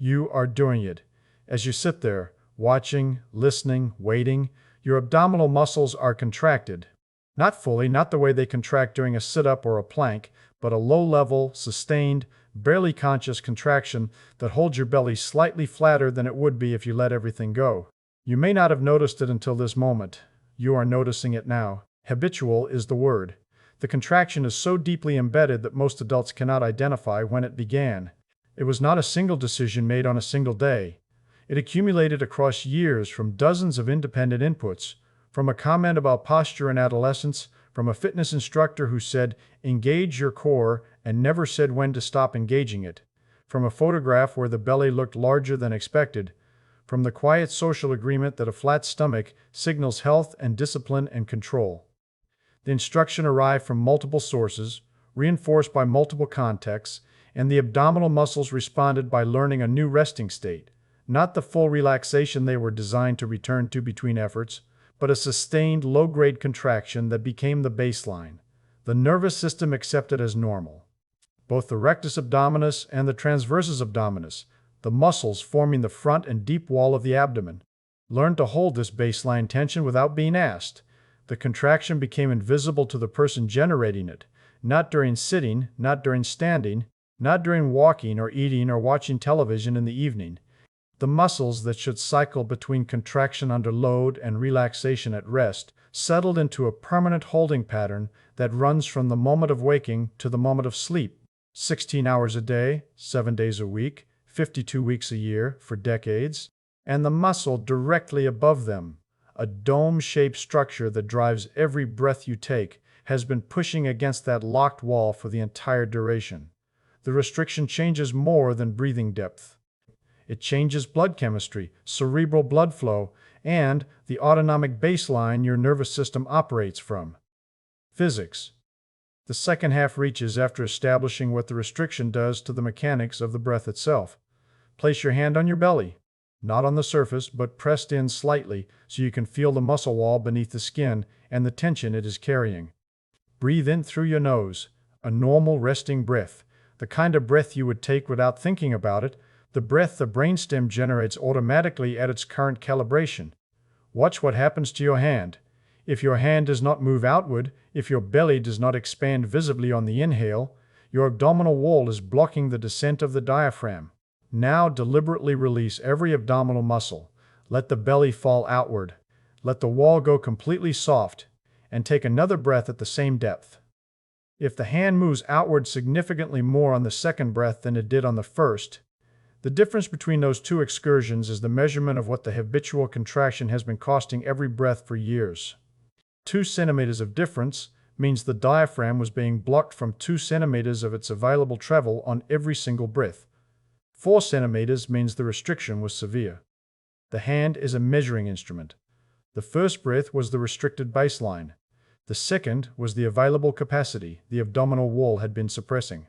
You are doing it. As you sit there, watching, listening, waiting, your abdominal muscles are contracted. Not fully, not the way they contract during a sit-up or a plank, but a low-level, sustained, barely conscious contraction that holds your belly slightly flatter than it would be if you let everything go. You may not have noticed it until this moment. You are noticing it now. Habitual is the word. The contraction is so deeply embedded that most adults cannot identify when it began. It was not a single decision made on a single day. It accumulated across years from dozens of independent inputs, from a comment about posture in adolescence, from a fitness instructor who said, "Engage your core," and never said when to stop engaging it, from a photograph where the belly looked larger than expected, from the quiet social agreement that a flat stomach signals health and discipline and control. The instruction arrived from multiple sources, reinforced by multiple contexts, and the abdominal muscles responded by learning a new resting state, not the full relaxation they were designed to return to between efforts, but a sustained low-grade contraction that became the baseline. The nervous system accepted as normal. Both the rectus abdominis and the transversus abdominis, the muscles forming the front and deep wall of the abdomen, learned to hold this baseline tension without being asked. The contraction became invisible to the person generating it, not during sitting, not during standing, not during walking or eating or watching television in the evening. The muscles that should cycle between contraction under load and relaxation at rest settled into a permanent holding pattern that runs from the moment of waking to the moment of sleep, 16 hours a day, 7 days a week, 52 weeks a year, for decades, and the muscle directly above them, a dome-shaped structure that drives every breath you take, has been pushing against that locked wall for the entire duration. The restriction changes more than breathing depth. It changes blood chemistry, cerebral blood flow, and the autonomic baseline your nervous system operates from. Physics. The second half reaches after establishing what the restriction does to the mechanics of the breath itself. Place your hand on your belly, not on the surface, but pressed in slightly so you can feel the muscle wall beneath the skin and the tension it is carrying. Breathe in through your nose, a normal resting breath, the kind of breath you would take without thinking about it, the breath the brainstem generates automatically at its current calibration. Watch what happens to your hand. If your hand does not move outward, if your belly does not expand visibly on the inhale, your abdominal wall is blocking the descent of the diaphragm. Now deliberately release every abdominal muscle. Let the belly fall outward. Let the wall go completely soft, and take another breath at the same depth. If the hand moves outward significantly more on the second breath than it did on the first, the difference between those two excursions is the measurement of what the habitual contraction has been costing every breath for years. 2 centimeters of difference means the diaphragm was being blocked from 2 centimeters of its available travel on every single breath. 4 centimeters means the restriction was severe. The hand is a measuring instrument. The first breath was the restricted baseline. The second was the available capacity the abdominal wall had been suppressing.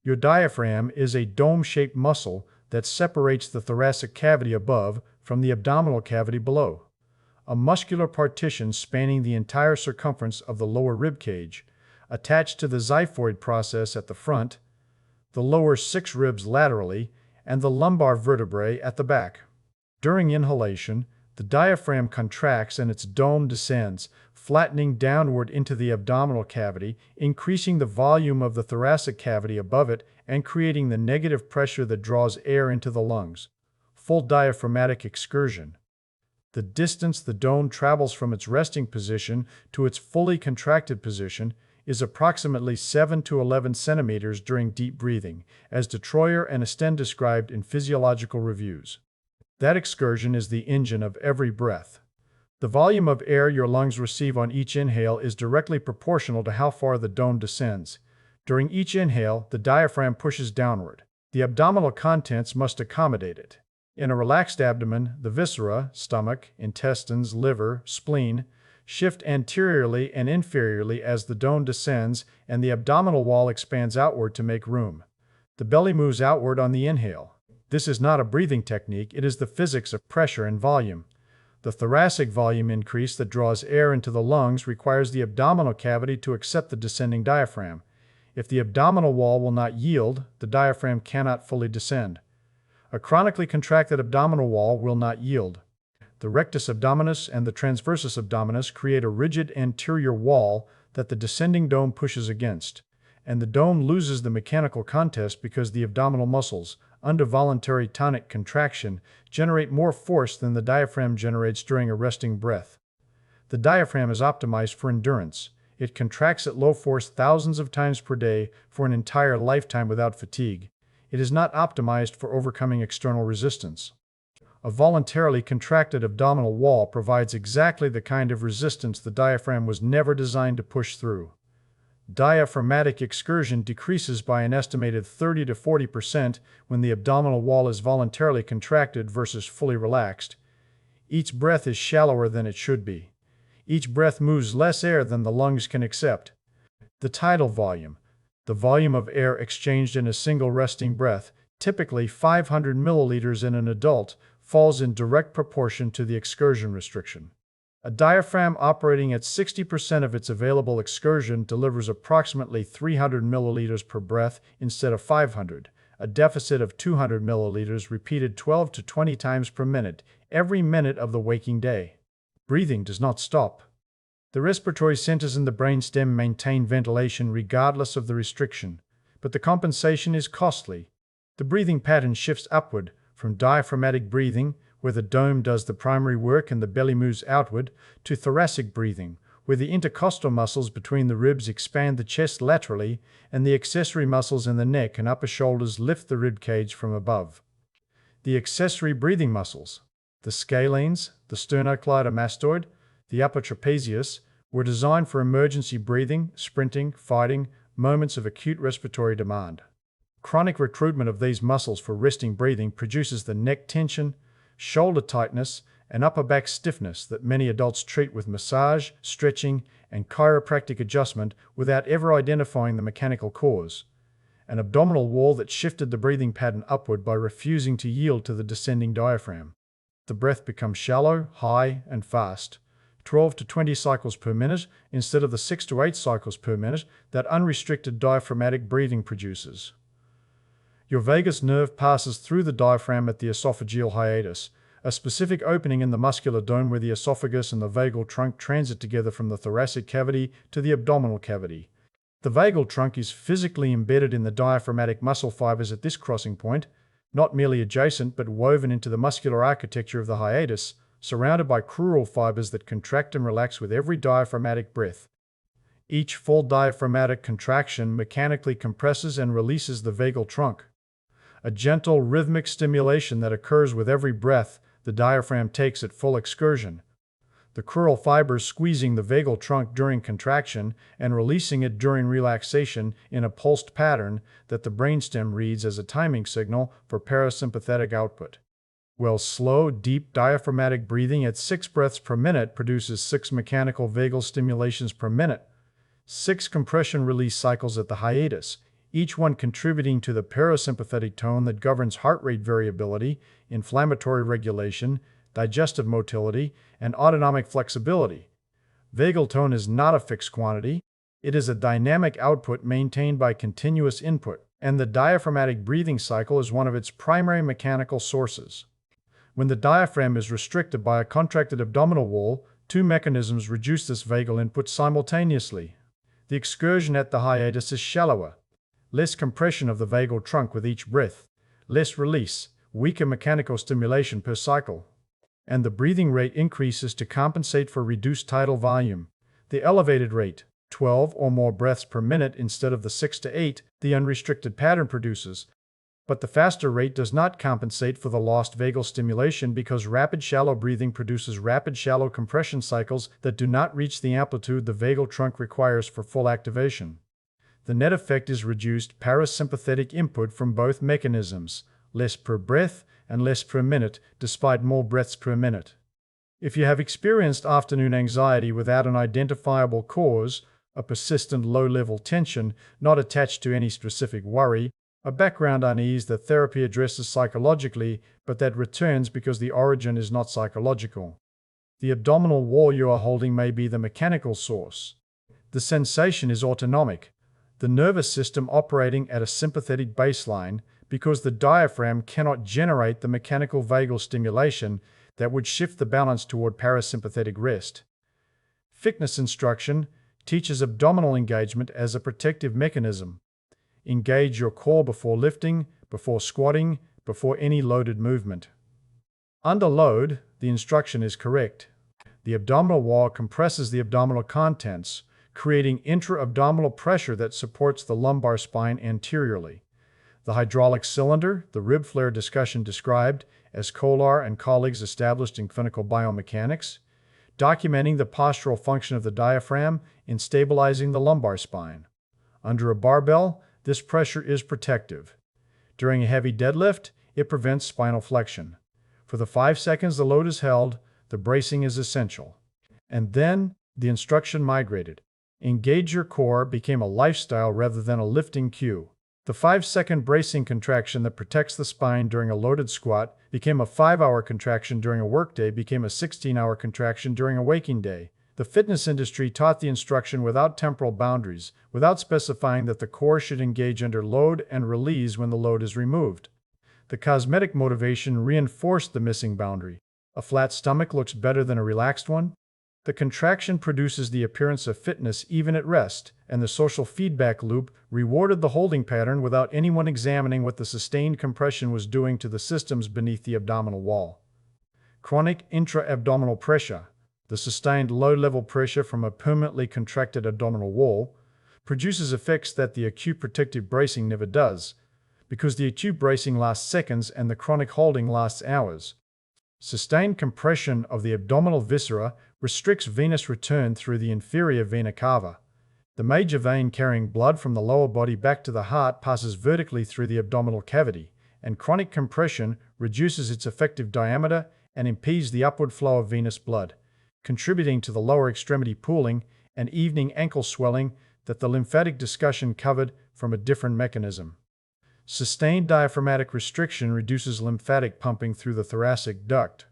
Your diaphragm is a dome-shaped muscle that separates the thoracic cavity above from the abdominal cavity below. A muscular partition spanning the entire circumference of the lower rib cage, attached to the xiphoid process at the front, the lower 6 ribs laterally, and the lumbar vertebrae at the back. During inhalation, the diaphragm contracts and its dome descends, flattening downward into the abdominal cavity, increasing the volume of the thoracic cavity above it and creating the negative pressure that draws air into the lungs. Full diaphragmatic excursion. The distance the dome travels from its resting position to its fully contracted position is approximately 7 to 11 centimeters during deep breathing, as de Troyer and Esten described in Physiological Reviews. That excursion is the engine of every breath. The volume of air your lungs receive on each inhale is directly proportional to how far the dome descends. During each inhale, the diaphragm pushes downward. The abdominal contents must accommodate it. In a relaxed abdomen, the viscera, stomach, intestines, liver, spleen, shift anteriorly and inferiorly as the dome descends and the abdominal wall expands outward to make room. The belly moves outward on the inhale. This is not a breathing technique, it is the physics of pressure and volume. The thoracic volume increase that draws air into the lungs requires the abdominal cavity to accept the descending diaphragm. If the abdominal wall will not yield, the diaphragm cannot fully descend. A chronically contracted abdominal wall will not yield. The rectus abdominis and the transversus abdominis create a rigid anterior wall that the descending dome pushes against, and the dome loses the mechanical contest because the abdominal muscles, under voluntary tonic contraction, generate more force than the diaphragm generates during a resting breath. The diaphragm is optimized for endurance. It contracts at low force thousands of times per day for an entire lifetime without fatigue. It is not optimized for overcoming external resistance. A voluntarily contracted abdominal wall provides exactly the kind of resistance the diaphragm was never designed to push through. Diaphragmatic excursion decreases by an estimated 30 to 40% when the abdominal wall is voluntarily contracted versus fully relaxed. Each breath is shallower than it should be. Each breath moves less air than the lungs can accept. The tidal volume, the volume of air exchanged in a single resting breath, typically 500 milliliters in an adult, falls in direct proportion to the excursion restriction. A diaphragm operating at 60% of its available excursion delivers approximately 300 milliliters per breath instead of 500, a deficit of 200 milliliters repeated 12 to 20 times per minute, every minute of the waking day. Breathing does not stop. The respiratory centers in the brainstem maintain ventilation regardless of the restriction, but the compensation is costly. The breathing pattern shifts upward from diaphragmatic breathing, where the dome does the primary work and the belly moves outward, to thoracic breathing, where the intercostal muscles between the ribs expand the chest laterally and the accessory muscles in the neck and upper shoulders lift the rib cage from above. The accessory breathing muscles, the scalenes, the sternocleidomastoid, the upper trapezius, were designed for emergency breathing, sprinting, fighting, moments of acute respiratory demand. Chronic recruitment of these muscles for resting breathing produces the neck tension, shoulder tightness, and upper back stiffness that many adults treat with massage, stretching, and chiropractic adjustment without ever identifying the mechanical cause. An abdominal wall that shifted the breathing pattern upward by refusing to yield to the descending diaphragm. The breath becomes shallow, high, and fast, 12 to 20 cycles per minute instead of the 6 to 8 cycles per minute that unrestricted diaphragmatic breathing produces. Your vagus nerve passes through the diaphragm at the esophageal hiatus, a specific opening in the muscular dome where the esophagus and the vagal trunk transit together from the thoracic cavity to the abdominal cavity. The vagal trunk is physically embedded in the diaphragmatic muscle fibers at this crossing point, not merely adjacent but woven into the muscular architecture of the hiatus, surrounded by crural fibers that contract and relax with every diaphragmatic breath. Each full diaphragmatic contraction mechanically compresses and releases the vagal trunk. A gentle, rhythmic stimulation that occurs with every breath the diaphragm takes at full excursion. The crural fibers squeezing the vagal trunk during contraction and releasing it during relaxation in a pulsed pattern that the brainstem reads as a timing signal for parasympathetic output. While slow, deep diaphragmatic breathing at 6 breaths per minute produces 6 mechanical vagal stimulations per minute, 6 compression release cycles at the hiatus, each one contributing to the parasympathetic tone that governs heart rate variability, inflammatory regulation, digestive motility, and autonomic flexibility. Vagal tone is not a fixed quantity. It is a dynamic output maintained by continuous input, and the diaphragmatic breathing cycle is one of its primary mechanical sources. When the diaphragm is restricted by a contracted abdominal wall, 2 mechanisms reduce this vagal input simultaneously. The excursion at the hiatus is shallower. Less compression of the vagal trunk with each breath, less release, weaker mechanical stimulation per cycle. And the breathing rate increases to compensate for reduced tidal volume. The elevated rate, 12 or more breaths per minute instead of the 6 to 8 the unrestricted pattern produces. But the faster rate does not compensate for the lost vagal stimulation because rapid shallow breathing produces rapid shallow compression cycles that do not reach the amplitude the vagal trunk requires for full activation. The net effect is reduced parasympathetic input from both mechanisms, less per breath and less per minute, despite more breaths per minute. If you have experienced afternoon anxiety without an identifiable cause, a persistent low-level tension not attached to any specific worry, a background unease that therapy addresses psychologically but that returns because the origin is not psychological, the abdominal wall you are holding may be the mechanical source. The sensation is autonomic, the nervous system operating at a sympathetic baseline, because the diaphragm cannot generate the mechanical vagal stimulation that would shift the balance toward parasympathetic rest. Fitness instruction teaches abdominal engagement as a protective mechanism. Engage your core before lifting, before squatting, before any loaded movement. Under load, the instruction is correct. The abdominal wall compresses the abdominal contents, creating intra-abdominal pressure that supports the lumbar spine anteriorly. The hydraulic cylinder, the rib flare discussion described, as Kolar and colleagues established in clinical biomechanics, documenting the postural function of the diaphragm in stabilizing the lumbar spine. Under a barbell, this pressure is protective. During a heavy deadlift, it prevents spinal flexion. For the 5 seconds the load is held, the bracing is essential. And then, the instruction migrated. Engage your core became a lifestyle rather than a lifting cue. The 5-second bracing contraction that protects the spine during a loaded squat became a 5-hour contraction during a workday, became a 16-hour contraction during a waking day. The fitness industry taught the instruction without temporal boundaries, without specifying that the core should engage under load and release when the load is removed. The cosmetic motivation reinforced the missing boundary. A flat stomach looks better than a relaxed one. The contraction produces the appearance of fitness even at rest, and the social feedback loop rewarded the holding pattern without anyone examining what the sustained compression was doing to the systems beneath the abdominal wall. Chronic intra-abdominal pressure, the sustained low-level pressure from a permanently contracted abdominal wall, produces effects that the acute protective bracing never does, because the acute bracing lasts seconds and the chronic holding lasts hours. Sustained compression of the abdominal viscera restricts venous return through the inferior vena cava. The major vein carrying blood from the lower body back to the heart passes vertically through the abdominal cavity, and chronic compression reduces its effective diameter and impedes the upward flow of venous blood, contributing to the lower extremity pooling and evening ankle swelling that the lymphatic discussion covered from a different mechanism. Sustained diaphragmatic restriction reduces lymphatic pumping through the thoracic duct.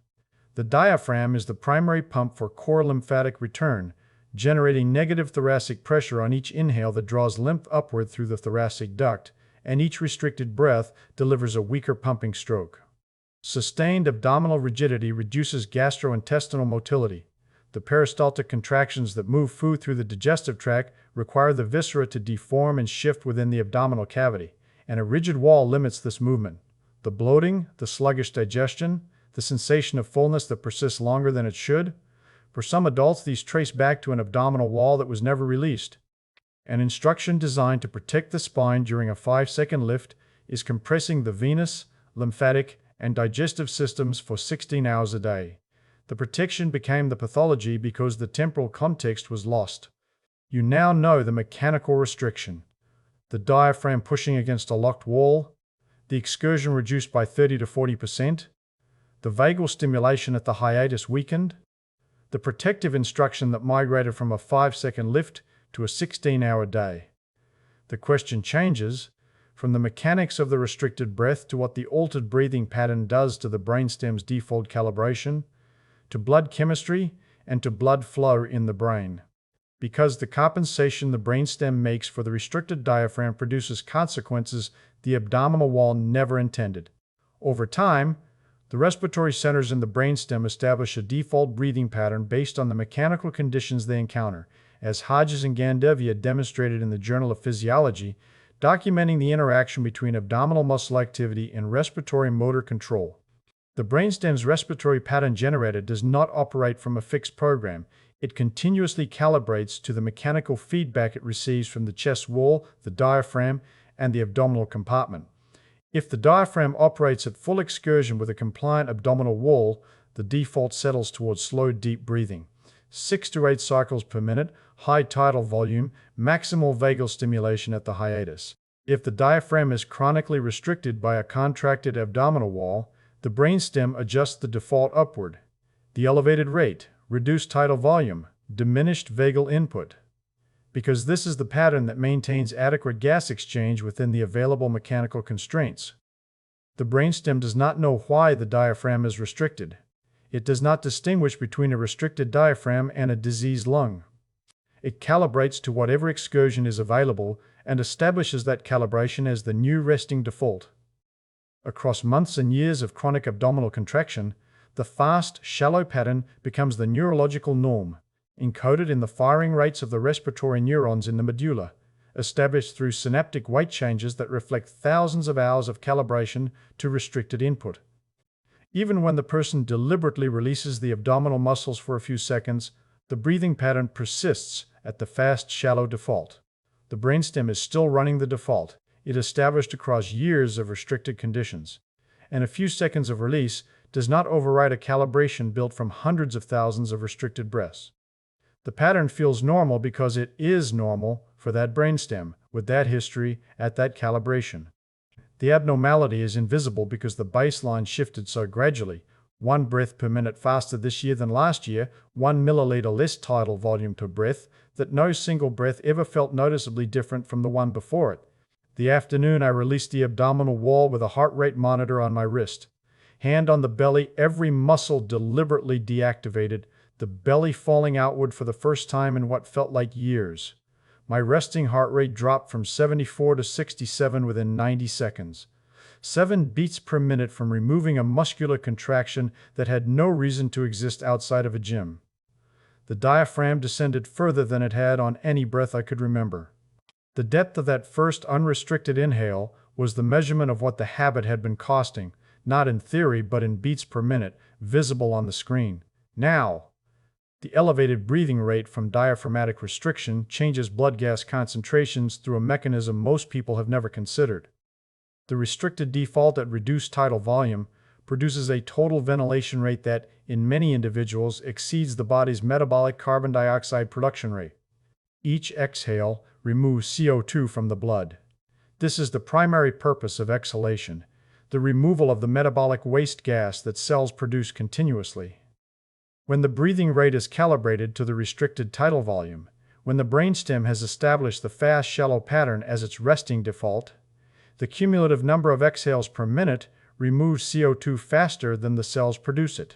The diaphragm is the primary pump for core lymphatic return, generating negative thoracic pressure on each inhale that draws lymph upward through the thoracic duct, and each restricted breath delivers a weaker pumping stroke. Sustained abdominal rigidity reduces gastrointestinal motility. The peristaltic contractions that move food through the digestive tract require the viscera to deform and shift within the abdominal cavity, and a rigid wall limits this movement. The bloating, the sluggish digestion, the sensation of fullness that persists longer than it should. For some adults, these trace back to an abdominal wall that was never released. An instruction designed to protect the spine during a 5-second lift is compressing the venous, lymphatic, and digestive systems for 16 hours a day. The protection became the pathology because the temporal context was lost. You now know the mechanical restriction. The diaphragm pushing against a locked wall, the excursion reduced by 30 to 40%, the vagal stimulation at the hiatus weakened, the protective instruction that migrated from a 5-second lift to a 16-hour day. The question changes from the mechanics of the restricted breath to what the altered breathing pattern does to the brainstem's default calibration, to blood chemistry, and to blood flow in the brain. Because the compensation the brainstem makes for the restricted diaphragm produces consequences the abdominal wall never intended. Over time, the respiratory centers in the brainstem establish a default breathing pattern based on the mechanical conditions they encounter, as Hodges and Gandevia demonstrated in the Journal of Physiology, documenting the interaction between abdominal muscle activity and respiratory motor control. The brainstem's respiratory pattern generator does not operate from a fixed program. It continuously calibrates to the mechanical feedback it receives from the chest wall, the diaphragm, and the abdominal compartment. If the diaphragm operates at full excursion with a compliant abdominal wall, the default settles towards slow, deep breathing. 6 to 8 cycles per minute, high tidal volume, maximal vagal stimulation at the hiatus. If the diaphragm is chronically restricted by a contracted abdominal wall, the brainstem adjusts the default upward. The elevated rate, reduced tidal volume, diminished vagal input. Because this is the pattern that maintains adequate gas exchange within the available mechanical constraints. The brainstem does not know why the diaphragm is restricted. It does not distinguish between a restricted diaphragm and a diseased lung. It calibrates to whatever excursion is available and establishes that calibration as the new resting default. Across months and years of chronic abdominal contraction, the fast, shallow pattern becomes the neurological norm, encoded in the firing rates of the respiratory neurons in the medulla, established through synaptic weight changes that reflect thousands of hours of calibration to restricted input. Even when the person deliberately releases the abdominal muscles for a few seconds, the breathing pattern persists at the fast, shallow default. The brainstem is still running the default it established across years of restricted conditions, and a few seconds of release does not override a calibration built from hundreds of thousands of restricted breaths. The pattern feels normal because it is normal for that brainstem, with that history, at that calibration. The abnormality is invisible because the baseline shifted so gradually, 1 breath per minute faster this year than last year, 1 milliliter less tidal volume per breath, that no single breath ever felt noticeably different from the one before it. The afternoon I released the abdominal wall with a heart rate monitor on my wrist. Hand on the belly, every muscle deliberately deactivated, the belly falling outward for the first time in what felt like years. My resting heart rate dropped from 74 to 67 within 90 seconds. 7 beats per minute from removing a muscular contraction that had no reason to exist outside of a gym. The diaphragm descended further than it had on any breath I could remember. The depth of that first unrestricted inhale was the measurement of what the habit had been costing, not in theory but in beats per minute, visible on the screen. Now, the elevated breathing rate from diaphragmatic restriction changes blood gas concentrations through a mechanism most people have never considered. The restricted default at reduced tidal volume produces a total ventilation rate that, in many individuals, exceeds the body's metabolic carbon dioxide production rate. Each exhale removes CO2 from the blood. This is the primary purpose of exhalation, the removal of the metabolic waste gas that cells produce continuously. When the breathing rate is calibrated to the restricted tidal volume, when the brainstem has established the fast, shallow pattern as its resting default, the cumulative number of exhales per minute removes CO2 faster than the cells produce it.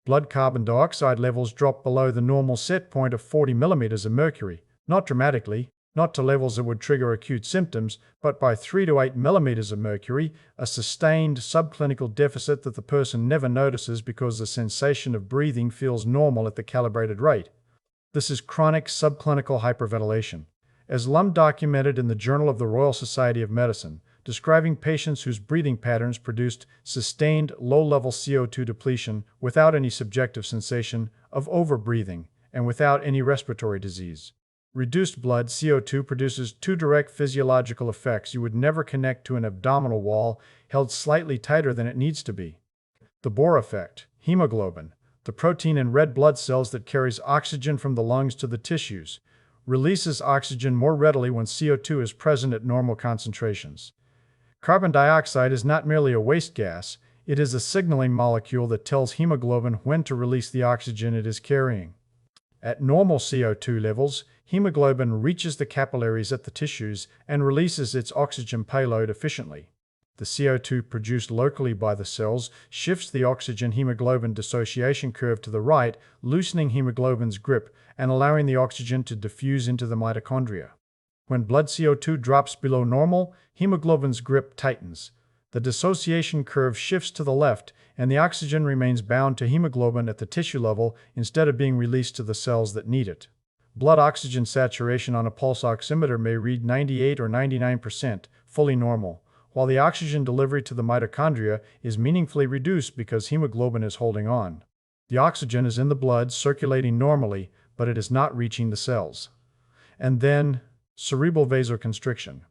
Blood carbon dioxide levels drop below the normal set point of 40 millimeters of mercury, not dramatically, not to levels that would trigger acute symptoms, but by 3 to 8 millimeters of mercury, a sustained subclinical deficit that the person never notices because the sensation of breathing feels normal at the calibrated rate. This is chronic subclinical hyperventilation, as Lum documented in the Journal of the Royal Society of Medicine, describing patients whose breathing patterns produced sustained low-level CO2 depletion without any subjective sensation of overbreathing and without any respiratory disease. Reduced blood CO2 produces 2 direct physiological effects you would never connect to an abdominal wall held slightly tighter than it needs to be. The Bohr effect, hemoglobin, the protein in red blood cells that carries oxygen from the lungs to the tissues, releases oxygen more readily when CO2 is present at normal concentrations. Carbon dioxide is not merely a waste gas, it is a signaling molecule that tells hemoglobin when to release the oxygen it is carrying. At normal CO2 levels, hemoglobin reaches the capillaries at the tissues and releases its oxygen payload efficiently. The CO2 produced locally by the cells shifts the oxygen-hemoglobin dissociation curve to the right, loosening hemoglobin's grip and allowing the oxygen to diffuse into the mitochondria. When blood CO2 drops below normal, hemoglobin's grip tightens. The dissociation curve shifts to the left, and the oxygen remains bound to hemoglobin at the tissue level instead of being released to the cells that need it. Blood oxygen saturation on a pulse oximeter may read 98 or 99%, fully normal, while the oxygen delivery to the mitochondria is meaningfully reduced because hemoglobin is holding on. The oxygen is in the blood circulating normally, but it is not reaching the cells. And then, cerebral vasoconstriction.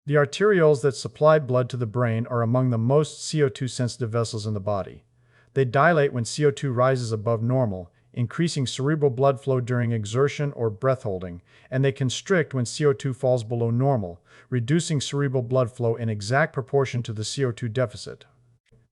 The arterioles that supply blood to the brain are among the most CO2-sensitive vessels in the body. They dilate when CO2 rises above normal, increasing cerebral blood flow during exertion or breath holding, and they constrict when CO2 falls below normal, reducing cerebral blood flow in exact proportion to the CO2 deficit.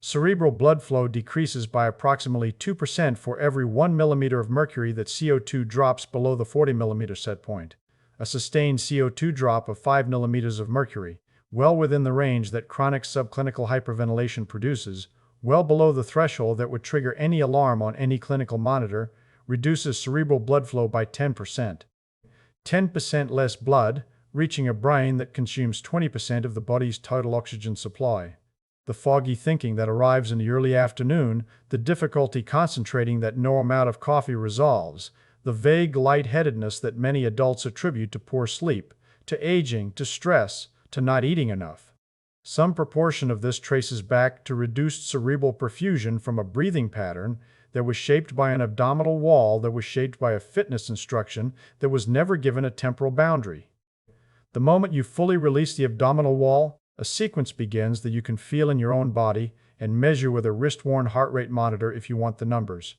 Cerebral blood flow decreases by approximately 2% for every 1 millimeter of mercury that CO2 drops below the 40 millimeter set point. A sustained CO2 drop of 5 millimeters of mercury, well within the range that chronic subclinical hyperventilation produces, well below the threshold that would trigger any alarm on any clinical monitor, reduces cerebral blood flow by 10%. 10% less blood, reaching a brain that consumes 20% of the body's total oxygen supply. The foggy thinking that arrives in the early afternoon, the difficulty concentrating that no amount of coffee resolves, the vague lightheadedness that many adults attribute to poor sleep, to aging, to stress, to not eating enough. Some proportion of this traces back to reduced cerebral perfusion from a breathing pattern that was shaped by an abdominal wall that was shaped by a fitness instruction that was never given a temporal boundary. The moment you fully release the abdominal wall, a sequence begins that you can feel in your own body and measure with a wrist-worn heart rate monitor if you want the numbers.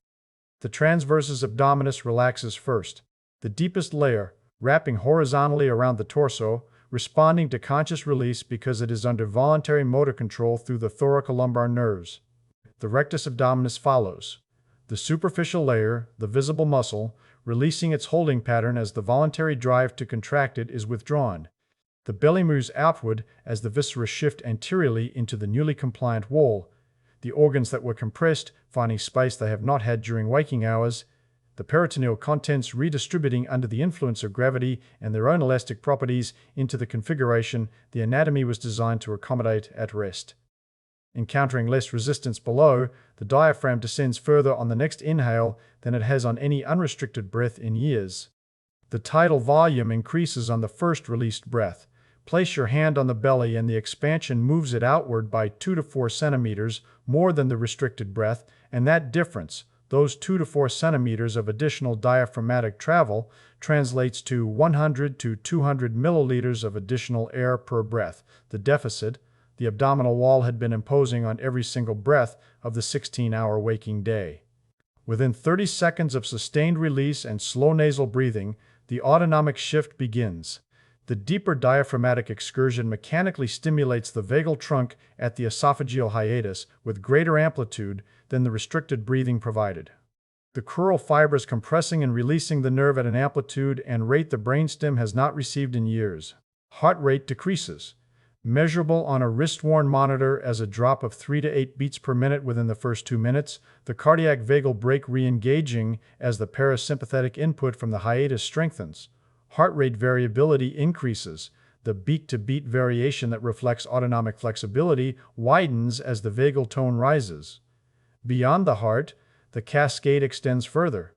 The transversus abdominis relaxes first, the deepest layer, wrapping horizontally around the torso, responding to conscious release because it is under voluntary motor control through the thoracolumbar nerves. The rectus abdominis follows. The superficial layer, the visible muscle, releasing its holding pattern as the voluntary drive to contract it is withdrawn. The belly moves outward as the viscera shift anteriorly into the newly compliant wall. The organs that were compressed, finding space they have not had during waking hours, the peritoneal contents redistributing under the influence of gravity and their own elastic properties into the configuration the anatomy was designed to accommodate at rest. Encountering less resistance below, the diaphragm descends further on the next inhale than it has on any unrestricted breath in years. The tidal volume increases on the first released breath. Place your hand on the belly and the expansion moves it outward by 2 to 4 centimeters more than the restricted breath, and that difference, those 2 to 4 centimeters of additional diaphragmatic travel, translates to 100 to 200 milliliters of additional air per breath. The deficit the abdominal wall had been imposing on every single breath of the 16-hour waking day. Within 30 seconds of sustained release and slow nasal breathing, the autonomic shift begins. The deeper diaphragmatic excursion mechanically stimulates the vagal trunk at the esophageal hiatus with greater amplitude than the restricted breathing provided. The crural fibers compressing and releasing the nerve at an amplitude and rate the brainstem has not received in years. Heart rate decreases, measurable on a wrist-worn monitor as a drop of 3 to 8 beats per minute within the first 2 minutes, the cardiac vagal brake re-engaging as the parasympathetic input from the hiatus strengthens. Heart rate variability increases. The beat-to-beat variation that reflects autonomic flexibility widens as the vagal tone rises. Beyond the heart, the cascade extends further.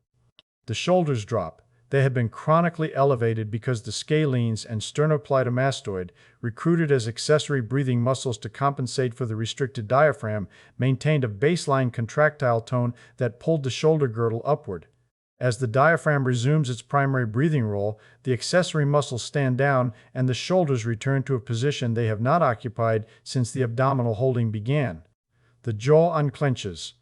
The shoulders drop. They had been chronically elevated because the scalenes and sternocleidomastoid, recruited as accessory breathing muscles to compensate for the restricted diaphragm, maintained a baseline contractile tone that pulled the shoulder girdle upward. As the diaphragm resumes its primary breathing role, the accessory muscles stand down and the shoulders return to a position they have not occupied since the abdominal holding began. The jaw unclenches.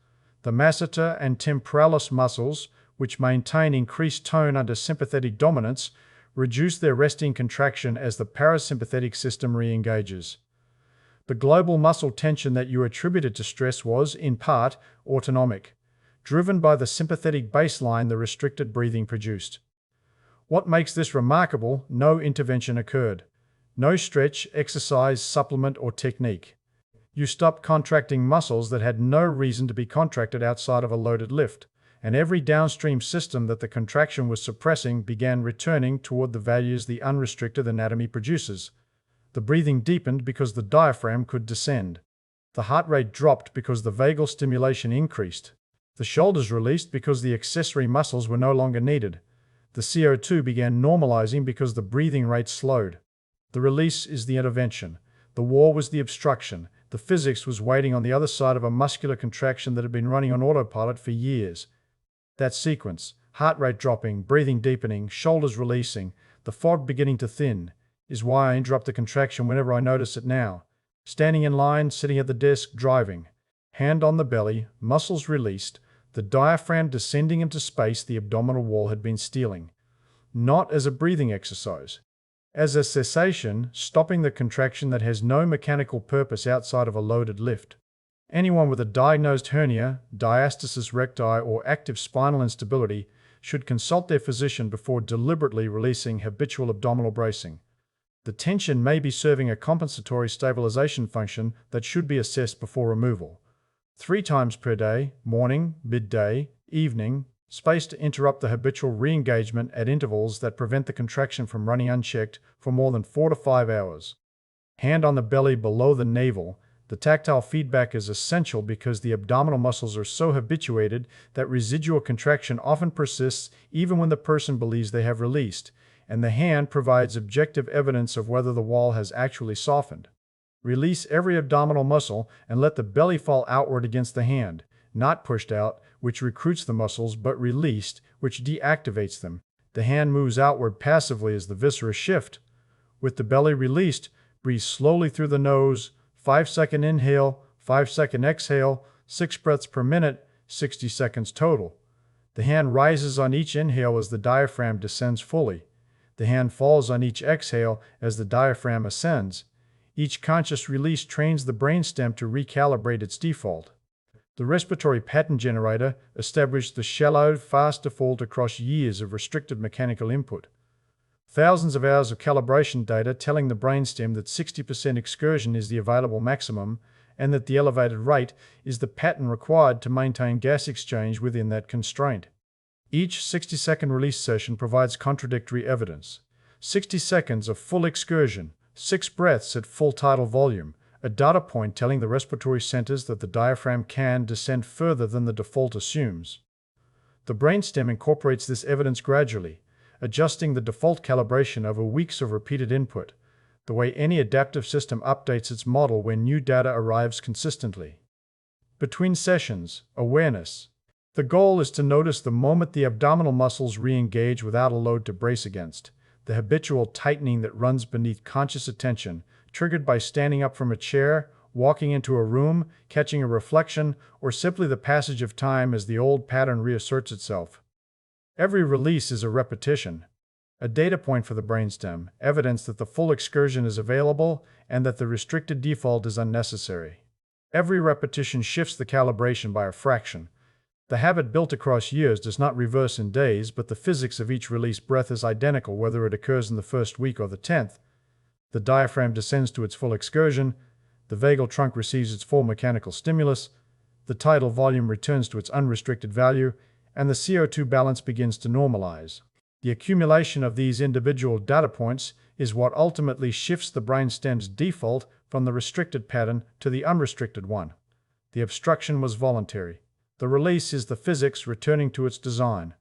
The masseter and temporalis muscles, which maintain increased tone under sympathetic dominance, reduce their resting contraction as the parasympathetic system re-engages. The global muscle tension that you attributed to stress was, in part, autonomic, driven by the sympathetic baseline the restricted breathing produced. What makes this remarkable? No intervention occurred. No stretch, exercise, supplement, or technique. You stopped contracting muscles that had no reason to be contracted outside of a loaded lift, and every downstream system that the contraction was suppressing began returning toward the values the unrestricted anatomy produces. The breathing deepened because the diaphragm could descend. The heart rate dropped because the vagal stimulation increased. The shoulders released because the accessory muscles were no longer needed. The CO2 began normalizing because the breathing rate slowed. The release is the intervention. The wall was the obstruction. The physics was waiting on the other side of a muscular contraction that had been running on autopilot for years. That sequence, heart rate dropping, breathing deepening, shoulders releasing, the fog beginning to thin, is why I interrupt the contraction whenever I notice it now. Standing in line, sitting at the desk, driving. Hand on the belly, muscles released, the diaphragm descending into space the abdominal wall had been stealing. Not as a breathing exercise. As a cessation, stopping the contraction that has no mechanical purpose outside of a loaded lift. Anyone with a diagnosed hernia, diastasis recti, or active spinal instability should consult their physician before deliberately releasing habitual abdominal bracing. The tension may be serving a compensatory stabilization function that should be assessed before removal. 3 times per day, morning, midday, evening, spaced to interrupt the habitual re-engagement at intervals that prevent the contraction from running unchecked for more than 4 to 5 hours. Hand on the belly below the navel, The tactile feedback is essential because the abdominal muscles are so habituated that residual contraction often persists even when the person believes they have released, and the hand provides objective evidence of whether the wall has actually softened. Release every abdominal muscle and let the belly fall outward against the hand, not pushed out, which recruits the muscles, but released, which deactivates them. The hand moves outward passively as the viscera shift. With the belly released, breathe slowly through the nose, 5-second inhale, 5-second exhale, 6 breaths per minute, 60 seconds total. The hand rises on each inhale as the diaphragm descends fully. The hand falls on each exhale as the diaphragm ascends. Each conscious release trains the brainstem to recalibrate its default. The respiratory pattern generator established the shallow, fast default across years of restricted mechanical input. Thousands of hours of calibration data telling the brainstem that 60% excursion is the available maximum and that the elevated rate is the pattern required to maintain gas exchange within that constraint. Each 60-second release session provides contradictory evidence. 60 seconds of full excursion, 6 breaths at full tidal volume, a data point telling the respiratory centers that the diaphragm can descend further than the default assumes. The brainstem incorporates this evidence gradually, adjusting the default calibration over weeks of repeated input, the way any adaptive system updates its model when new data arrives consistently. Between sessions, awareness. The goal is to notice the moment the abdominal muscles re-engage without a load to brace against, the habitual tightening that runs beneath conscious attention, triggered by standing up from a chair, walking into a room, catching a reflection, or simply the passage of time as the old pattern reasserts itself. Every release is a repetition, a data point for the brainstem, evidence that the full excursion is available and that the restricted default is unnecessary. Every repetition shifts the calibration by a fraction. The habit built across years does not reverse in days, but the physics of each release breath is identical whether it occurs in the first week or the 10th. The diaphragm descends to its full excursion, the vagal trunk receives its full mechanical stimulus, the tidal volume returns to its unrestricted value, and the CO2 balance begins to normalize. The accumulation of these individual data points is what ultimately shifts the brainstem's default from the restricted pattern to the unrestricted one. The obstruction was voluntary. The release is the physics returning to its design.